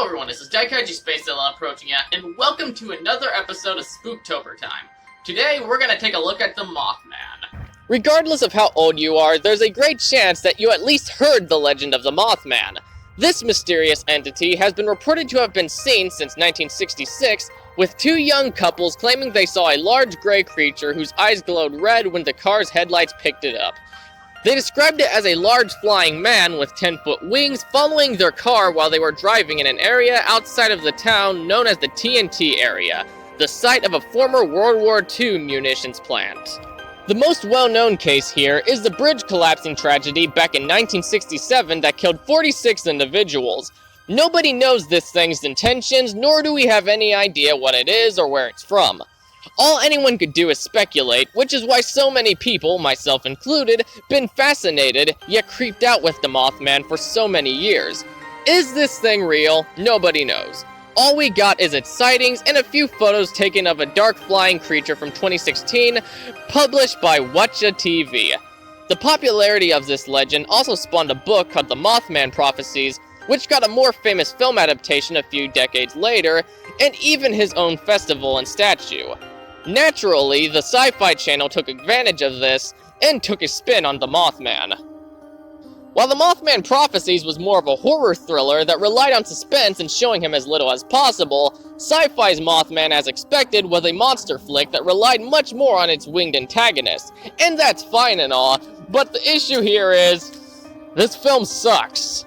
Hello everyone, this is Daikaiju SpaceZilla approaching you, and welcome to another episode of Spooktober Time. Today, we're gonna take a look at the Mothman. Regardless of how old you are, there's a great chance that you at least heard the legend of the Mothman. This mysterious entity has been reported to have been seen since 1966, with two young couples claiming they saw a large gray creature whose eyes glowed red when the car's headlights picked it up. They described it as a large flying man with 10-foot wings following their car while they were driving in an area outside of the town known as the TNT area, the site of a former World War II munitions plant. The most well-known case here is the bridge collapsing tragedy back in 1967 that killed 46 individuals. Nobody knows this thing's intentions, nor do we have any idea what it is or where it's from. All anyone could do is speculate, which is why so many people, myself included, been fascinated, yet creeped out with the Mothman for so many years. Is this thing real? Nobody knows. All we got is its sightings and a few photos taken of a dark flying creature from 2016, published by Watcha TV. The popularity of this legend also spawned a book called The Mothman Prophecies, which got a more famous film adaptation a few decades later, and even his own festival and statue. Naturally, the Syfy channel took advantage of this and took a spin on the Mothman. While the Mothman Prophecies was more of a horror thriller that relied on suspense and showing him as little as possible, Syfy's Mothman, as expected, was a monster flick that relied much more on its winged antagonist. And that's fine and all, but the issue here is, this film sucks.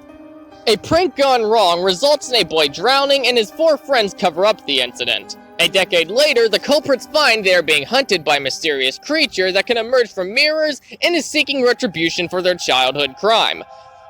A prank gone wrong results in a boy drowning and his four friends cover up the incident. A decade later, the culprits find they are being hunted by a mysterious creature that can emerge from mirrors and is seeking retribution for their childhood crime.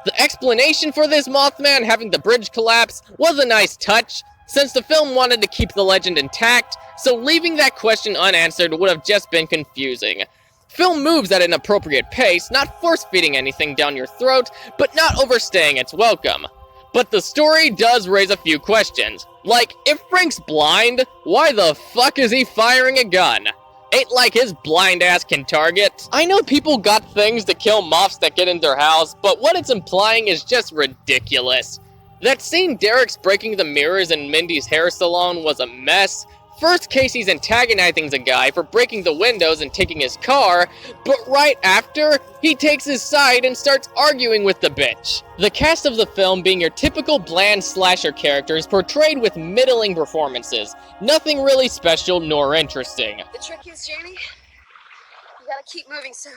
The explanation for this Mothman having the bridge collapse was a nice touch, since the film wanted to keep the legend intact, so leaving that question unanswered would have just been confusing. Film moves at an appropriate pace, not force-feeding anything down your throat, but not overstaying its welcome. But the story does raise a few questions. Like, if Frank's blind, why the fuck is he firing a gun? Ain't like his blind ass can target. I know people got things to kill moths that get in their house, but what it's implying is just ridiculous. That scene Derek's breaking the mirrors in Mindy's hair salon was a mess. First, Casey's antagonizing the guy for breaking the windows and taking his car, but right after, he takes his side and starts arguing with the bitch. The cast of the film being your typical bland slasher characters portrayed with middling performances. Nothing really special nor interesting. The trick is, Jamie, you gotta keep moving so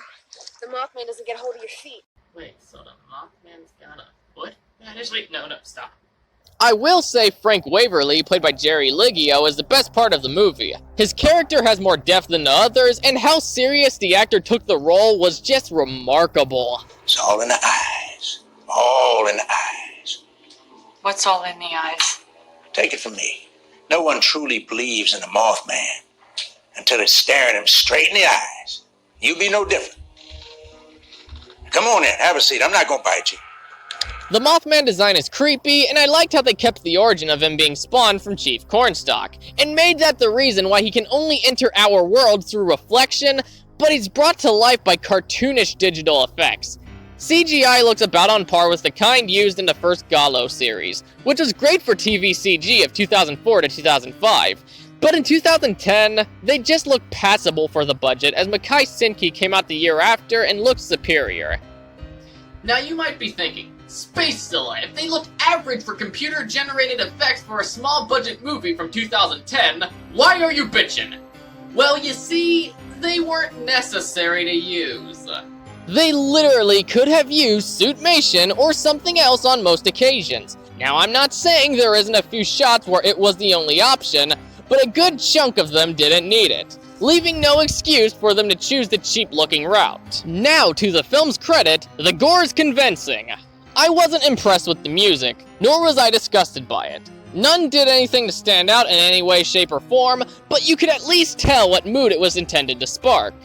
the Mothman doesn't get hold of your feet. Wait, so the Mothman's got a foot? Wait, no, stop. I will say Frank Waverly, played by Jerry Liggio, is the best part of the movie. His character has more depth than the others, and how serious the actor took the role was just remarkable. It's all in the eyes. All in the eyes. What's all in the eyes? Take it from me. No one truly believes in the Mothman until it's staring him straight in the eyes. You be no different. Come on in, have a seat. I'm not gonna bite you. The Mothman design is creepy, and I liked how they kept the origin of him being spawned from Chief Cornstalk, and made that the reason why he can only enter our world through reflection, but he's brought to life by cartoonish digital effects. CGI looks about on par with the kind used in the first Gallo series, which was great for TV CG of 2004 to 2005. But in 2010, they just looked passable for the budget, as Makai Sinki came out the year after and looked superior. Now you might be thinking, SpaceZilla, if they look average for computer-generated effects for a small-budget movie from 2010, why are you bitchin'? Well, you see, they weren't necessary to use. They literally could have used Suitmation or something else on most occasions. Now, I'm not saying there isn't a few shots where it was the only option, but a good chunk of them didn't need it, leaving no excuse for them to choose the cheap-looking route. Now, to the film's credit, the gore is convincing. I wasn't impressed with the music, nor was I disgusted by it. None did anything to stand out in any way, shape, or form, but you could at least tell what mood it was intended to spark.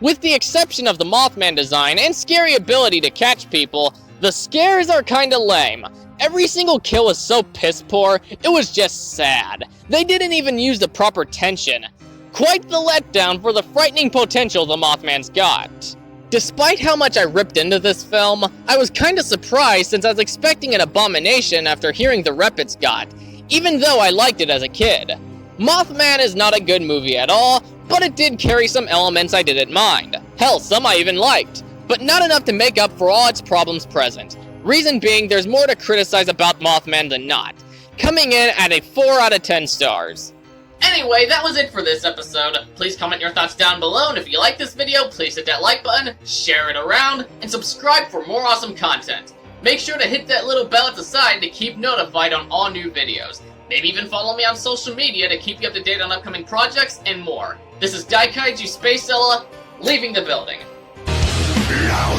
With the exception of the Mothman design and scary ability to catch people, the scares are kinda lame. Every single kill was so piss poor, it was just sad. They didn't even use the proper tension. Quite the letdown for the frightening potential the Mothman's got. Despite how much I ripped into this film, I was kinda surprised since I was expecting an abomination after hearing the rep it's got, even though I liked it as a kid. Mothman is not a good movie at all, but it did carry some elements I didn't mind. Hell, some I even liked, but not enough to make up for all its problems present. Reason being, there's more to criticize about Mothman than not, coming in at a 4 out of 10 stars. Anyway, that was it for this episode. Please comment your thoughts down below, and if you like this video, please hit that like button, share it around, and subscribe for more awesome content. Make sure to hit that little bell at the side to keep notified on all new videos. Maybe even follow me on social media to keep you up to date on upcoming projects and more. This is Daikaiju SpaceZilla, leaving the building. Now